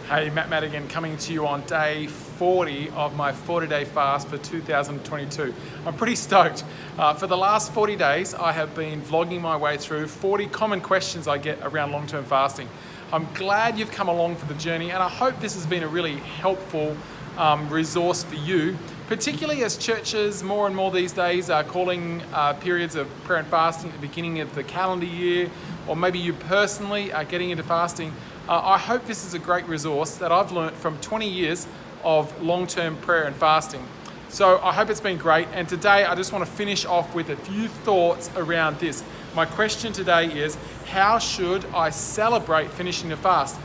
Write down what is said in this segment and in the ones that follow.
Hey, Matt Madigan coming to you on day 40 of my 40-day fast for 2022. I'm pretty stoked. For the last 40 days, I have been vlogging my way through 40 common questions I get around long-term fasting. I'm glad you've come along for the journey, and I hope this has been a really helpful resource for you, particularly as churches more and more these days are calling periods of prayer and fasting at the beginning of the calendar year, or maybe you personally are getting into fasting. I hope this is a great resource that I've learnt from 20 years of long-term prayer and fasting. So I hope it's been great. And today I just want to finish off with a few thoughts around this. My question today is, how should I celebrate finishing the fast?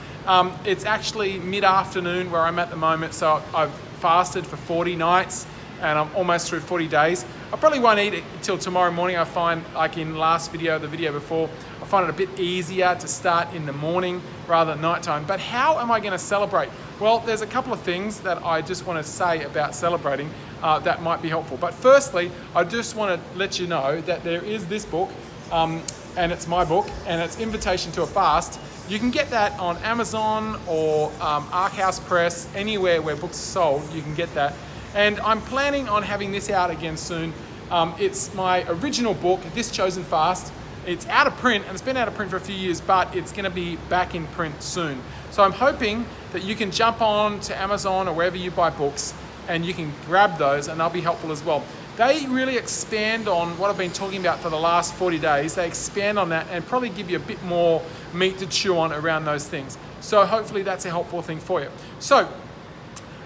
It's actually mid-afternoon where I'm at the moment, so I've fasted for 40 nights and I'm almost through 40 days. I probably won't eat it until tomorrow morning. I find, like in last video, the video before, I find it a bit easier to start in the morning rather than nighttime. But how am I going to celebrate? Well, there's a couple of things that I just want to say about celebrating that might be helpful. But firstly, I just want to let you know that there is this book, and it's my book, and it's Invitation to a Fast. You can get that on Amazon or Ark House Press, anywhere where books are sold, you can get that. And I'm planning on having this out again soon. It's my original book, This Chosen Fast. It's out of print, and it's been out of print for a few years, but it's going to be back in print soon. So I'm hoping that you can jump on to Amazon or wherever you buy books, and you can grab those, and they'll be helpful as well. They really expand on what I've been talking about for the last 40 days. They expand on that and probably give you a bit more meat to chew on around those things. So hopefully that's a helpful thing for you. So,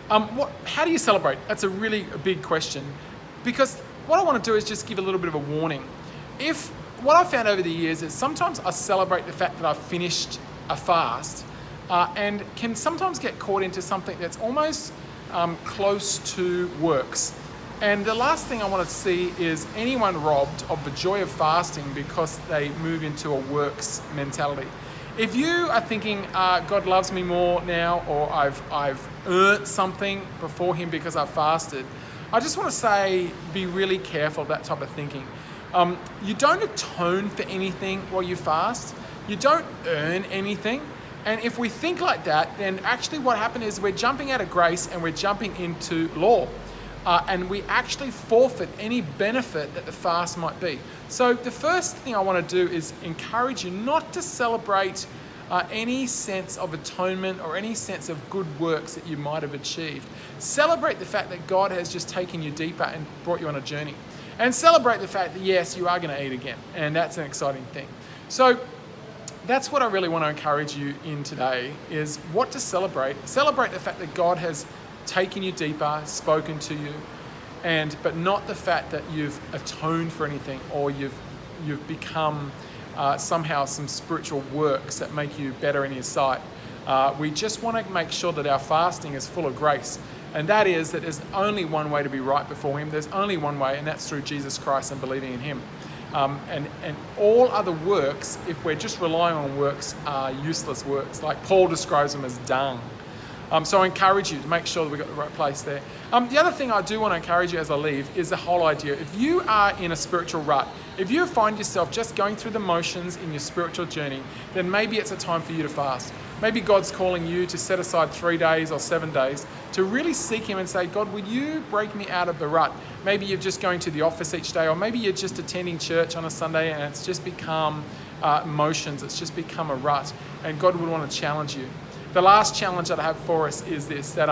how do you celebrate? That's a really big question, because what I want to do is just give a little bit of a warning. What I've found over the years is sometimes I celebrate the fact that I've finished a fast and can sometimes get caught into something that's almost close to works. And the last thing I want to see is anyone robbed of the joy of fasting because they move into a works mentality. If you are thinking, God loves me more now, or I've earned something before Him because I've fasted, I just want to say, be really careful of that type of thinking. You don't atone for anything while you fast. You don't earn anything. And if we think like that, then actually what happened is we're jumping out of grace and we're jumping into law. And we actually forfeit any benefit that the fast might be. So the first thing I want to do is encourage you not to celebrate any sense of atonement or any sense of good works that you might have achieved. Celebrate the fact that God has just taken you deeper and brought you on a journey. And celebrate the fact that, yes, you are going to eat again. And that's an exciting thing. So that's what I really want to encourage you in today, is what to celebrate. Celebrate the fact that God has taken you deeper, spoken to you, but not the fact that you've atoned for anything or you've become somehow some spiritual works that make you better in His sight. We just want to make sure that our fasting is full of grace, and that is that there's only one way to be right before Him. There's only one way, and that's through Jesus Christ and believing in Him. And all other works, if we're just relying on works, are useless works. Like Paul describes them as dung. So I encourage you to make sure that we've got the right place there. The other thing I do want to encourage you as I leave is the whole idea. If you are in a spiritual rut, if you find yourself just going through the motions in your spiritual journey, then maybe it's a time for you to fast. Maybe God's calling you to set aside 3 days or 7 days to really seek Him and say, God, would you break me out of the rut? Maybe you're just going to the office each day, or maybe you're just attending church on a Sunday and it's just become motions. It's just become a rut, and God would want to challenge you. The last challenge that I have for us is this, that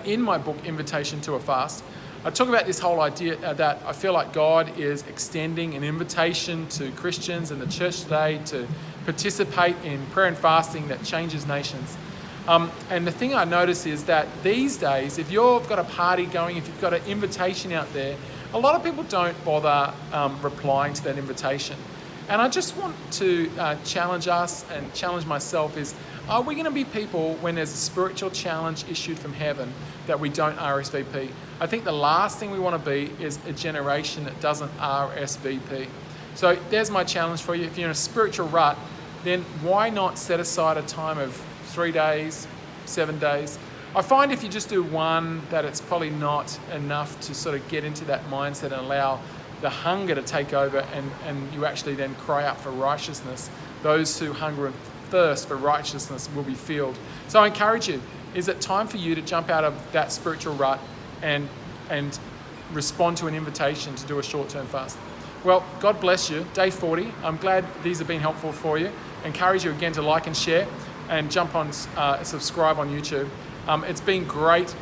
in my book, Invitation to a Fast, I talk about this whole idea that I feel like God is extending an invitation to Christians in the church today to participate in prayer and fasting that changes nations. And the thing I notice is that these days, if you've got a party going, if you've got an invitation out there, a lot of people don't bother replying to that invitation. And I just want to challenge us and challenge myself is, are we going to be people when there's a spiritual challenge issued from heaven that we don't RSVP? I think the last thing we want to be is a generation that doesn't RSVP. So there's my challenge for you. If you're in a spiritual rut, then why not set aside a time of 3 days, 7 days? I find if you just do one, that it's probably not enough to sort of get into that mindset and allow the hunger to take over, and you actually then cry out for righteousness. Those who hunger and thirst for righteousness will be filled. So I encourage you, is it time for you to jump out of that spiritual rut and respond to an invitation to do a short-term fast? Well, God bless you. Day 40. I'm glad these have been helpful for you. Encourage you again to like and share and jump on, subscribe on YouTube. It's been great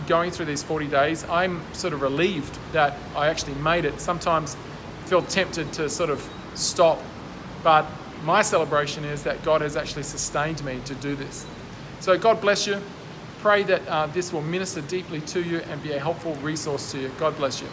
going through these 40 days. I'm sort of relieved that I actually made it. Sometimes I feel tempted to sort of stop, but my celebration is that God has actually sustained me to do this. So God bless you. Pray that this will minister deeply to you and be a helpful resource to you. God bless you.